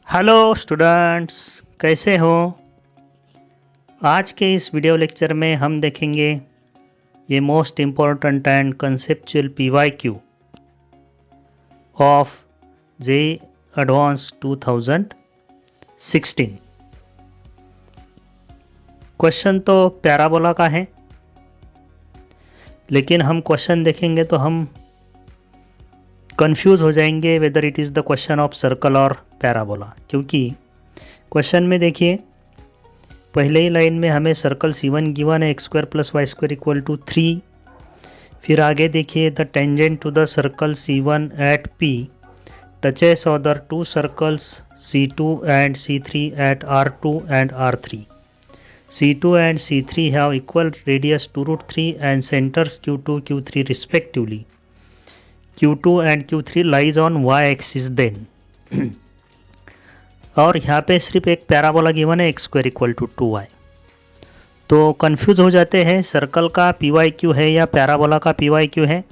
Hello students, कैसे हो? आज के इस वीडियो लेक्चर में हम देखेंगे ये most important and conceptual PYQ of JEE advance 2016। Question तो पैराबोला का है, लेकिन हम क्वेश्चन देखेंगे तो हम कंफ्यूज हो जाएंगे whether it is the question of circle और पैराबोला, क्योंकि क्वेश्चन में देखिए पहले ही लाइन में हमें सर्कल C1 गिवन है x² + y² = 3। फिर आगे देखिए the tangent to the circle C1 at P touches other two circles C2 and C3 at R2 and R3. C2 and C3 have equal radius 2√3 and centers Q2 Q3 respectively. Q2 and Q3 lies on y-axis then. और यहाँ पे सिर्फ एक parabola given है x² = 2y। तो confuse हो जाते हैं सर्कल का PYQ है या पैराबोला का PYQ है।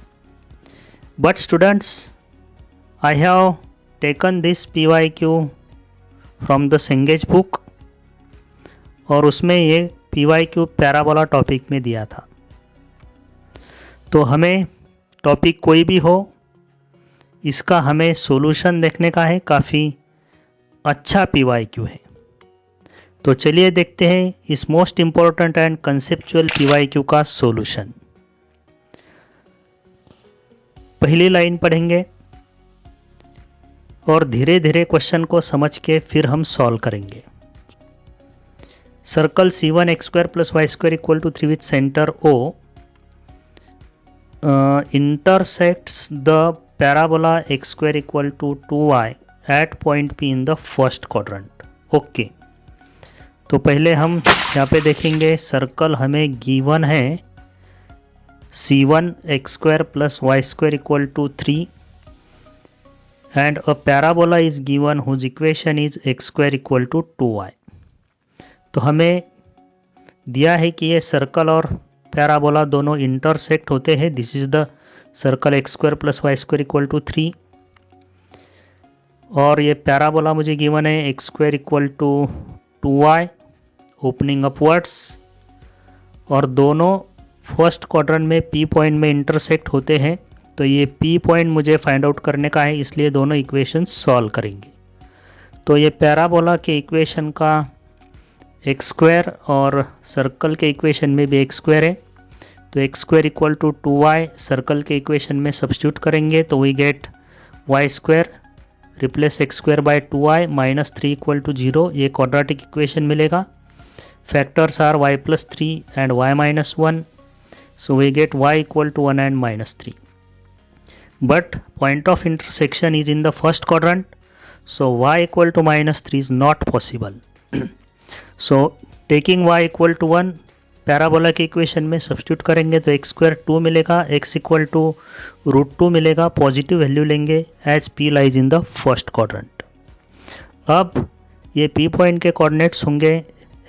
But students, I have taken this PYQ from the Cengage book और उसमें ये PYQ पैराबोला टॉपिक में दिया था। तो हमें टॉपिक कोई भी हो, इसका हमें सॉल्यूशन देखने का है। काफ़ी अच्छा PYQ है। तो चलिए देखते हैं इस most important and conceptual PYQ का सॉल्यूशन। पहली लाइन पढ़ेंगे और धीरे धीरे क्वेश्चन को समझ के फिर हम सॉल्व करेंगे। Circle C1 x² + y² = 3 with center O intersects the parabola x² = 2y at point P in the first quadrant। Okay, तो पहले हम यहाँ पे देखेंगे सर्कल हमें गिवन है C1 x² + y² = 3 and a parabola is given whose equation is x² = 2y। तो हमें दिया है कि ये सर्कल और पैराबोला दोनों इंटरसेक्ट होते हैं। This is the circle x² + y² = 3 और ये पैराबोला मुझे गिवन है x² = 2y ओपनिंग अपवर्ड्स, और दोनों फर्स्ट क्वाड्रेंट में P पॉइंट में इंटरसेक्ट होते हैं। तो ये P पॉइंट मुझे फाइंड आउट करने का है, इसलिए दोनों इक्वेशन सॉल्व करेंगे। तो ये पैराबोला के इक्वेशन का x² और सर्कल के इक्वेशन में भी x² है। तो x² = 2y सर्कल के इक्वेशन में सब्स्टिट्यूट करेंगे तो we get y² replace x² by 2y -3 = 0। ये क्वाड्रेटिक इक्वेशन मिलेगा। Factors are y + 3 and y - 1, so we get y = 1 and -3. But point of intersection is in the first quadrant, so y = -3 is not possible. So taking y = 1 parabola के equation में substitute करेंगे तो x² 2 मिलेगा, x = √2 मिलेगा। Positive value लेंगे as P lies in the first quadrant. अब ये P point के कोऑर्डिनेट्स होंगे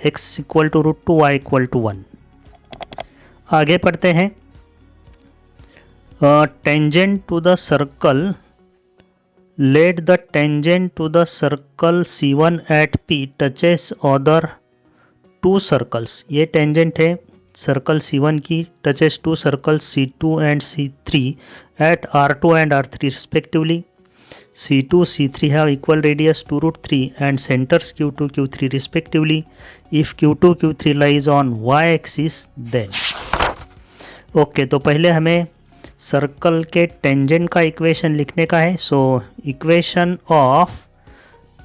x = √2, y = 1। आगे पढ़ते हैं। Tangent to the circle, let the tangent to the circle C1 at P touches other two circles. ये tangent है सर्कल C1 की, touches two circles C2 and C3 at R2 and R3 respectively. C2 C3 have equal radius 2√3 and centers Q2 Q3 respectively. If Q2 Q3 lies on y-axis then। Okay, तो पहले हमें circle के tangent का equation लिखने का है। So equation of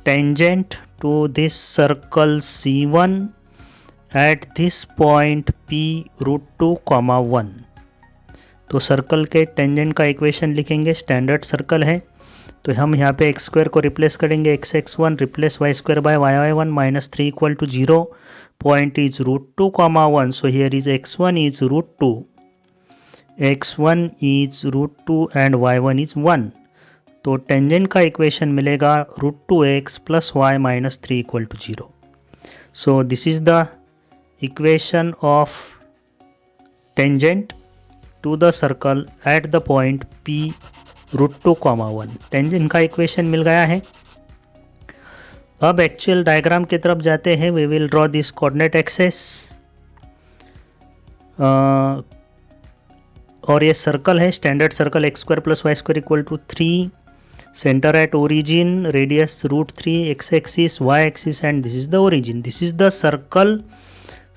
tangent to this circle C1 at this point P √2, 1। तो circle के टेंजेंट का इक्वेशन लिखेंगे। स्टैंडर्ड सर्कल है तो हम यहाँ पे x² को रिप्लेस करेंगे, x1 replace y² by y1 -3 = 0। Point is √2, 1, so here is x1 is √2, x1 is √2 and y1 is 1। तो टेंजेंट का इक्वेशन मिलेगा √2x + y - 3 = 0। So this is the equation of tangent to the circle at the point P √2, 1। Tangent का equation मिल गया है। अब actual diagram की तरफ जाते हैं। We will draw this coordinate axes और ये सर्कल है, standard circle x² + y² = 3, centre at origin, radius √3, x axis, y axis and this is the origin. This is the circle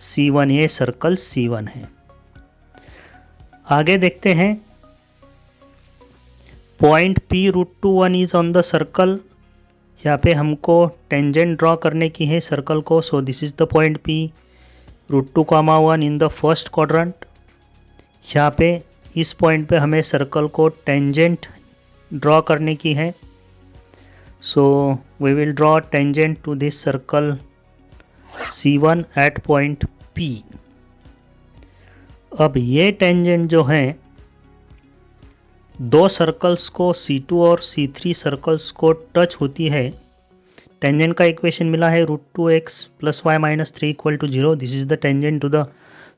C1। ये circle C1 है। आगे देखते हैं, point P √2, 1 is on the circle. यहाँ पे हमको tangent draw करने की है सर्कल को। सो this is the point P √2, 1 in the first quadrant. यहाँ पे इस पॉइंट पे हमें सर्कल को टेंजेंट ड्रॉ करने की है। So we will draw tangent to this circle C1 at point P। अब ये टेंजेंट जो है दो सर्कल्स को C2 और C3 सर्कल्स को टच होती है। टेंजेंट का इक्वेशन मिला है √2x + y - 3 = 0। This is the tangent to the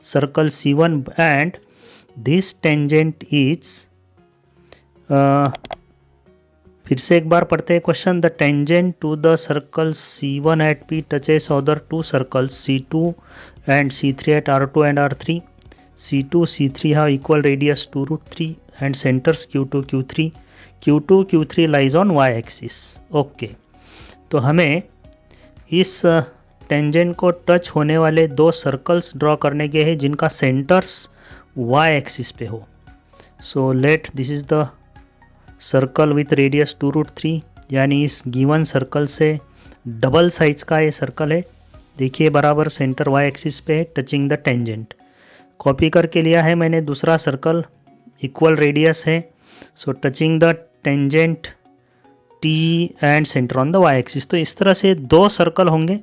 circle C1 and this tangent is, फिर से एक बार पढ़ते हैं question. The tangent to the circle C1 at P touches other two circles C2 and C3 at R2 and R3। C2, C3 have equal radius 2 √3 and centers Q2, Q3. Q2, Q3 lies on y axis. Okay, तो हमें इस tangent को touch होने वाले दो circles draw करने के हैं जिनका सेंटर्स y एक्सिस पे हो। So let this is the circle with radius 2 √3, यानी इस गिवन सर्कल से डबल साइज का ये सर्कल है। देखिए बराबर सेंटर y एक्सिस पे है, टचिंग द टेंजेंट। कॉपी करके लिया है मैंने दूसरा सर्कल, इक्वल रेडियस है। So touching the tangent T and centre on the y axis. तो इस तरह से दो सर्कल होंगे।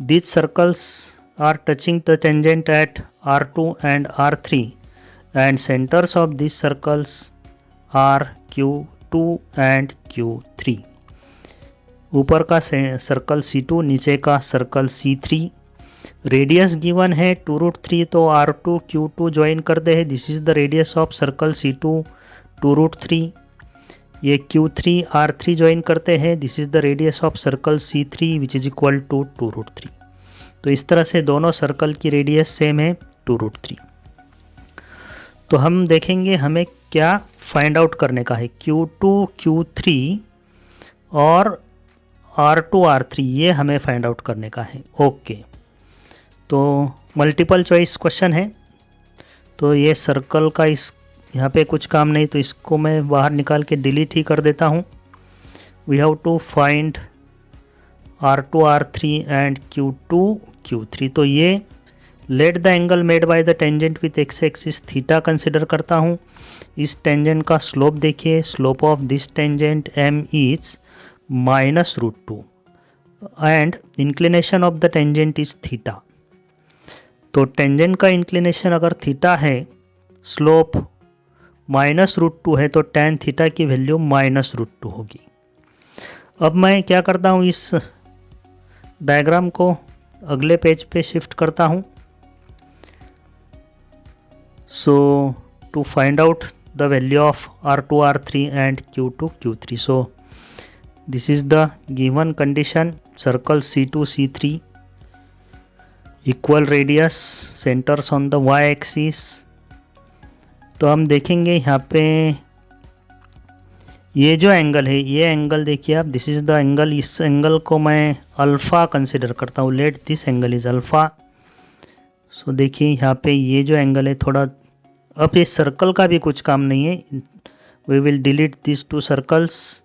This circles are touching the tangent at R2 and R3 and centres of this circles are Q2 and Q3। ऊपर का circle C2, नीचे का सर्कल C3। रेडियस गिवन है 2 √3, तो R2 Q2 ज्वाइन कर दे है। This is the radius of circle C2 2 √3। ये Q3 R3 ज्वाइन करते हैं। This is the radius of circle C3 which is equal to 2 √3। तो इस तरह से दोनों सर्कल की रेडियस सेम है 2 √3। तो हम देखेंगे हमें क्या फाइंड आउट करने का है। Q2 Q3 और R2 R3 ये हमें फाइंड आउट करने का है। ओके, तो मल्टीपल चॉइस क्वेश्चन है। तो ये सर्कल का इस यहाँ पे कुछ काम नहीं, तो इसको मैं बाहर निकाल के डिलीट ही कर देता हूँ। We have to find R2 R3 and Q2 Q3। तो ये let the angle made by the tangent with x axis theta consider करता हूँ। इस टेंजेंट का स्लोप देखिए, slope of this tangent m is -√2 and inclination of the tangent is theta. तो tangent का inclination अगर थीटा है, स्लोप -√2 है, तो tan थीटा की वैल्यू -√2 होगी। अब मैं क्या करता हूँ, इस डायग्राम को अगले पेज पे शिफ्ट करता हूँ। So to find out the value of R2 R3 and Q2 Q3। So this is the given condition. Circle C2 C3 equal radius, centres on the y axis. तो हम देखेंगे यहाँ पे ये जो एंगल है, ये एंगल देखिए आप, दिस इज द एंगल। इस एंगल को मैं अल्फ़ा कंसिडर करता हूँ। Let this angle is alpha. So देखिए यहाँ पे ये जो एंगल है थोड़ा, अब इस सर्कल का भी कुछ काम नहीं है। We will delete this two circles.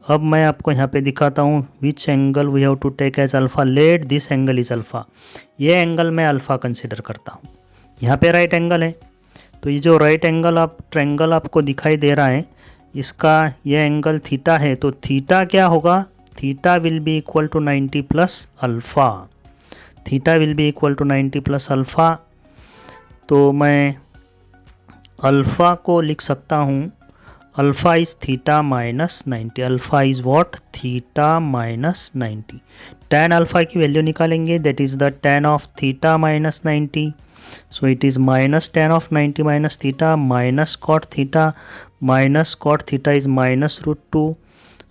अब मैं आपको यहाँ पे दिखाता हूँ which angle we have to take as alpha. Let this angle is alpha. ये एंगल मैं अल्फ़ा कंसिडर करता हूँ। यहाँ पे राइट एंगल है, तो ये जो राइट एंगल ट्रायंगल आपको दिखाई दे रहा है, इसका ये एंगल थीटा है। तो थीटा क्या होगा, theta will be equal to 90 plus alpha. Theta will be equal to 90 plus alpha. तो मैं अल्फ़ा को लिख सकता हूँ, alpha is theta -90। Alpha is what, theta -90। tan alpha की वैल्यू निकालेंगे, that is the tan of theta minus 90, so it is minus tan of 90 minus theta minus cot theta is -√2,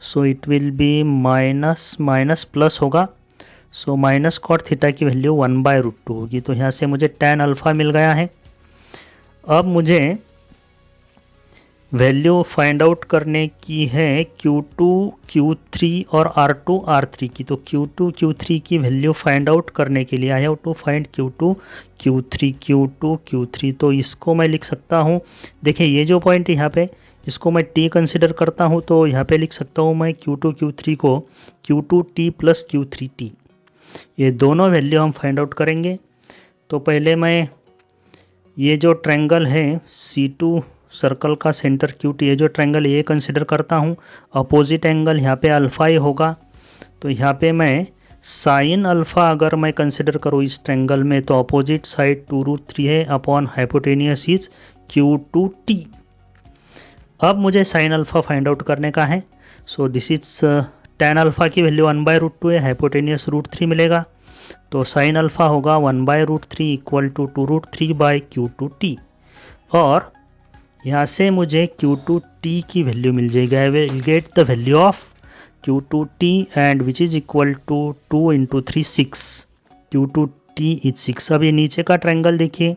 so it will be minus minus plus होगा, so minus cot theta की value 1/√2 होगी। तो यहाँ से मुझे tan alpha मिल गया है। अब मुझे वैल्यू फाइंड आउट करने की है Q2, Q3 और R2, R3 की। तो Q2, Q3 की वैल्यू फाइंड आउट करने के लिए I have to find Q2, Q3, Q2, Q3। तो इसको मैं लिख सकता हूँ, देखिए ये जो पॉइंट है यहाँ पे, इसको मैं T कंसिडर करता हूँ, तो यहाँ पे लिख सकता हूँ मैं Q2, Q3 को Q2T प्लस Q3T, ये दोनों वैल्यू हम फाइंड आउट करेंगे। तो पहले मैं ये जो ट्रायंगल है C2 सर्कल का सेंटर Q2, ये जो ट्रायंगल ये कंसिडर करता हूँ। अपोजिट एंगल यहाँ पे अल्फा ही होगा, तो यहाँ पे मैं साइन अल्फा अगर मैं कंसिडर करूँ इस ट्रायंगल में, तो अपोजिट साइड 2√3 है अपॉन हाइपोटेनियस इज Q2T। अब मुझे साइन अल्फा फाइंड आउट करने का है, सो दिस इज tan अल्फा की वैल्यू 1/√2 है, हाइपोटेनियस √3 मिलेगा, तो साइन अल्फा होगा 1/√3 इक्वल टू 2√3/Q2T। और यहाँ से मुझे Q2T की वैल्यू मिल जाएगी। I will get the value of Q2T and which is equal to 2 × 3 6, Q2T is 6। अब ये नीचे का ट्रायंगल देखिए,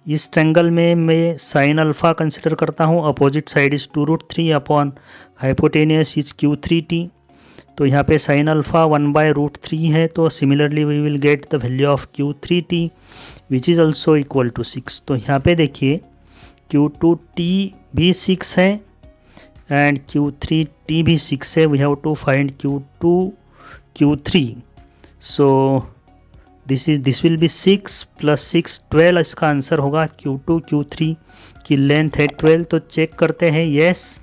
इस ट्रायंगल में मैं साइन अल्फा कंसिडर करता हूँ, opposite side is 2√3 upon hypotenuse is Q3T। तो यहाँ पे साइन अल्फा 1/√3 है, तो similarly we will get the value of Q3T which is also equal to 6। तो यहाँ पे देखिए Q2T भी 6 है एंड Q3T भी 6 है। We have to find Q2, Q3, so this will be 6 + 6 12, इसका आंसर होगा। Q2, Q3 की लेंथ है 12, तो चेक करते हैं। Yes,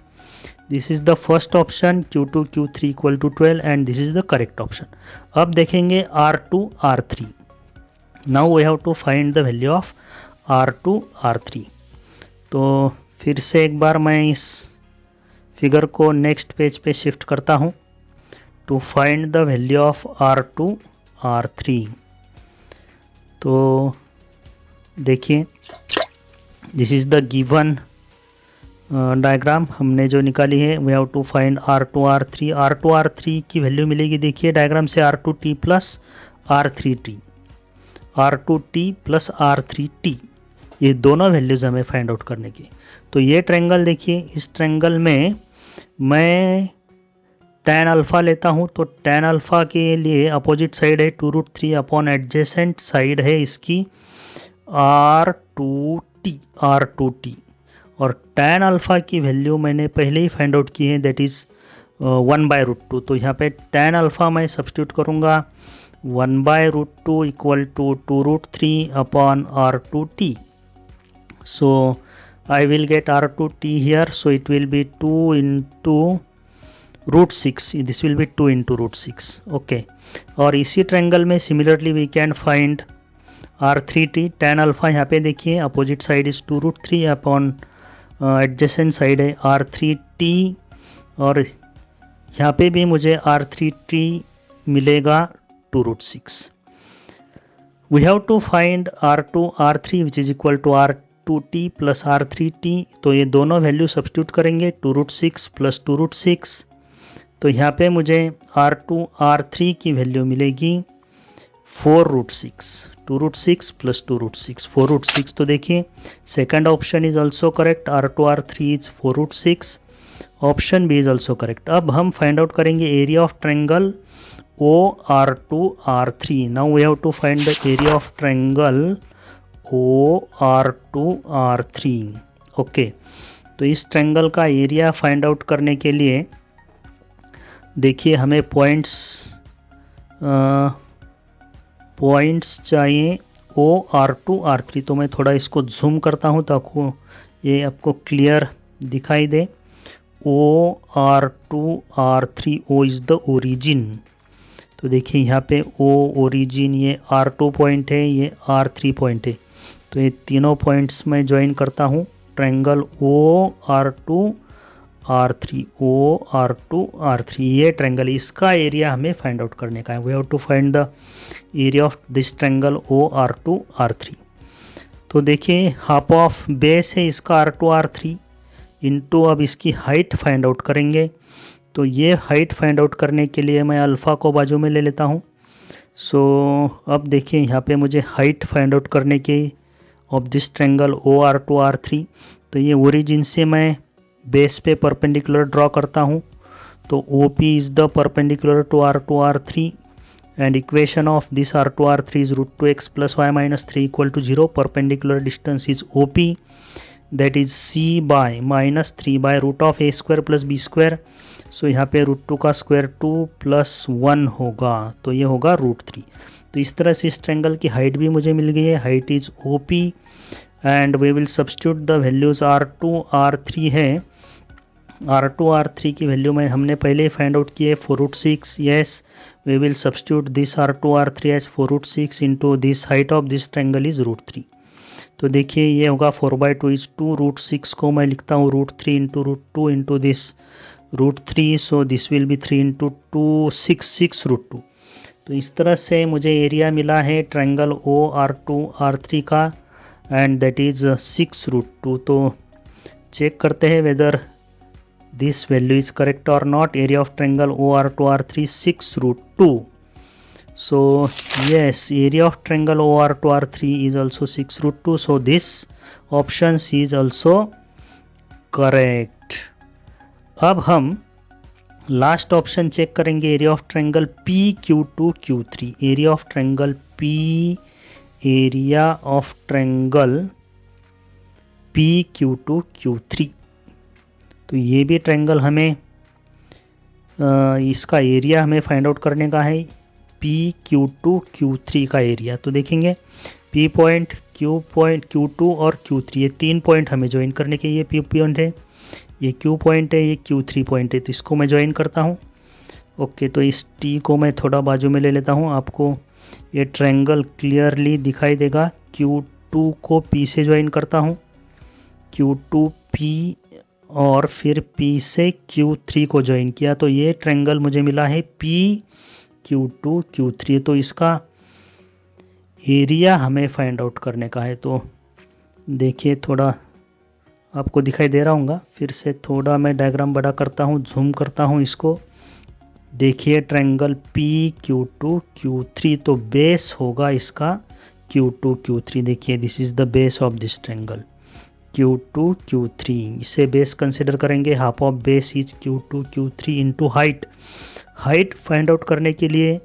this is the first option, Q2, Q3 equal to 12 and this is the correct option. अब देखेंगे R2, R3। Now we have to find the value of R2, R3। तो फिर से एक बार मैं इस फिगर को नेक्स्ट पेज पे शिफ्ट करता हूँ to find the value of R2, R3। तो देखिए this is the given diagram हमने जो निकाली है। We have to find R2, R3। R2, R3 की वैल्यू मिलेगी, देखिए डायग्राम से R2T plus R3T, R2T plus R3T, ये दोनों वैल्यूज़ हमें फाइंड आउट करने की। तो ये ट्रायंगल देखिए, इस ट्रायंगल में मैं tan अल्फ़ा लेता हूँ, तो tan अल्फ़ा के लिए अपोजिट साइड है 2√3 अपॉन एडजेसेंट साइड है इसकी R2T, और tan अल्फ़ा की वैल्यू मैंने पहले ही फाइंड आउट की है, दैट इज़ 1/√2। तो यहाँ पे tan अल्फ़ा मैं सब्स्टिट्यूट करूँगा, 1/√2 equal to 2√3 upon R2T। So I will get R2T here, so it will be 2 × √6, this will be 2 × √6, okay। और इसी ट्रायंगल में similarly we can find R3T। tan alpha यहाँ पे देखिए opposite side is 2√3 upon adjacent side है R3T, और यहाँ पे भी मुझे R3T मिलेगा 2√6। We have to find R2, R3 which is equal to R2T plus R3T। तो ये दोनों वैल्यू सब्स्टिट्यूट करेंगे, 2√6 प्लस 2√6। तो यहाँ पे मुझे R2, R3 की वैल्यू मिलेगी 4√6, 2√6 प्लस 2√6, 4√6। तो देखिए second option is also correct, R2, R3 is 4√6, option B is also correct. अब हम फाइंड आउट करेंगे area of triangle OR2, R3। Now we have to find the area of triangle OR2, R3, okay. तो इस triangle का area find out करने के लिए देखिए हमें पॉइंट्स चाहिए OR2, R3। तो मैं थोड़ा इसको जूम करता हूँ ताकि ये आपको क्लियर दिखाई दे। OR2, R3, O is the origin. तो देखिए यहाँ पे O ओरिजिन, ये R2 पॉइंट है, ये R3 पॉइंट है। तो ये तीनों पॉइंट्स मैं ज्वाइन करता हूँ triangle OR2, R3 O R2 R3 ये ट्रायंगल, इसका एरिया हमें फाइंड आउट करने का है। We have to find the area of this triangle OR2 R3। तो देखिए हाफ ऑफ बेस है इसका R2 R3 इंटू, अब इसकी हाइट फाइंड आउट करेंगे। तो ये हाइट फाइंड आउट करने के लिए मैं अल्फ़ा को बाजू में ले लेता हूँ। सो अब देखिए यहाँ पे मुझे हाइट फाइंड आउट करने की of this triangle OR2 R3। तो ये ओरिजिन से मैं बेस पे परपेंडिकुलर ड्रॉ करता हूँ। तो OP is the perpendicular to R2 R3 and equation of this R2 R3 is root 2x plus y minus 3 equal to 0. Perpendicular distance is OP, that is C by minus 3 by root of a square plus b square. So यहाँ पे root 2 का square 2 plus 1 होगा, तो ये होगा root 3। तो इस तरह से इस ट्रायंगल की हाइट भी मुझे मिल गई है, height is OP and we will substitute the values R2 R3 है। R2 R3 की वैल्यू में हमने पहले ही फाइंड आउट की है 4√6। Yes, we will substitute this R2 R3 as 4√6 into this height of this triangle is √3। तो देखिए ये होगा 4/2 इज 2, √6 को मैं लिखता हूँ √3 into √2 into this √3, so this will B 3 into 2 6 √2। तो इस तरह से मुझे एरिया मिला है ट्रायंगल OR2 R3 का एंड दैट इज 6√2। तो चेक करते हैं weather this value is correct or not. Area of triangle OR2 R3 6√2. So yes, area of triangle OR2 R3 is also 6√2. So this option C is also correct. अब हम last option check करेंगे, area of triangle PQ2 Q3। Area of triangle PQ2 Q3। तो ये भी triangle हमें इसका area हमें find out करने का है, PQ2 Q3 का एरिया। तो देखेंगे P point, Q point, Q2 और Q3 ये 3 पॉइंट हमें ज्वाइन करने के, ये P पॉइंट है, ये Q पॉइंट है, ये Q3 पॉइंट है। तो इसको मैं ज्वाइन करता हूँ। ओके, तो इस T को मैं थोड़ा बाजू में ले लेता हूँ, आपको ये ट्रायंगल क्लियरली दिखाई देगा। Q2 को P से ज्वाइन करता हूँ, Q2 P और फिर P से Q3 को ज्वाइन किया, तो ये ट्रायंगल मुझे मिला है PQ2 Q3। तो इसका एरिया हमें फाइंड आउट करने का है। तो देखिए थोड़ा आपको दिखाई दे रहा होगा, फिर से थोड़ा मैं डायग्राम बड़ा करता हूँ, जूम करता हूँ इसको। देखिए ट्रायंगल PQ2 Q3, तो बेस होगा इसका Q2 Q3। देखिए this is the base of this triangle Q2 Q3। इसे बेस कंसिडर करेंगे। Half of base is Q2 Q3 into height. Height find out करने के लिए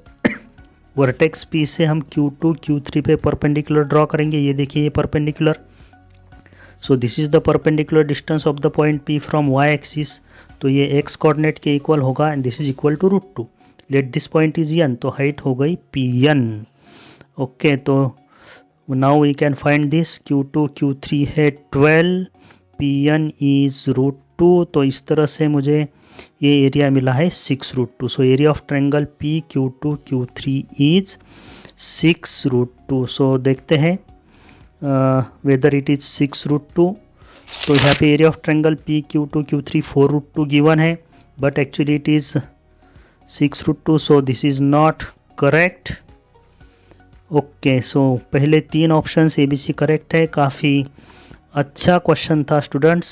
वर्टेक्स P से हम Q2 Q3 पे परपेंडिकुलर ड्रॉ करेंगे। ये देखिए ये perpendicular, so this is the perpendicular distance of the point P from y axis. तो ये x कोऑर्डिनेट के इक्वल होगा and this is equal to √2। Let this point is n, तो हाइट हो गई Pn। ओके, तो now we can find this Q2 Q3 है 12, Pn is √2। तो इस तरह से मुझे ये एरिया मिला है 6√2। So area of triangle PQ2 Q3 is 6√2। So देखते हैं वेदर इट इज 6√2। तो यहाँ पे area of triangle PQ2 Q3 4√2 given है, but actually it is 6√2। So this is not correct. Okay, so पहले 3 ऑप्शन ABC करेक्ट है। काफ़ी अच्छा क्वेश्चन था स्टूडेंट्स।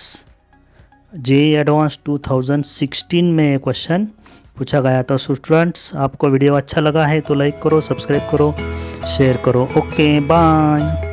JEE एडवांस 2016 में क्वेश्चन पूछा गया था। सो स्टूडेंट्स, आपको वीडियो अच्छा लगा है तो लाइक करो, सब्सक्राइब करो, शेयर करो। Okay, bye.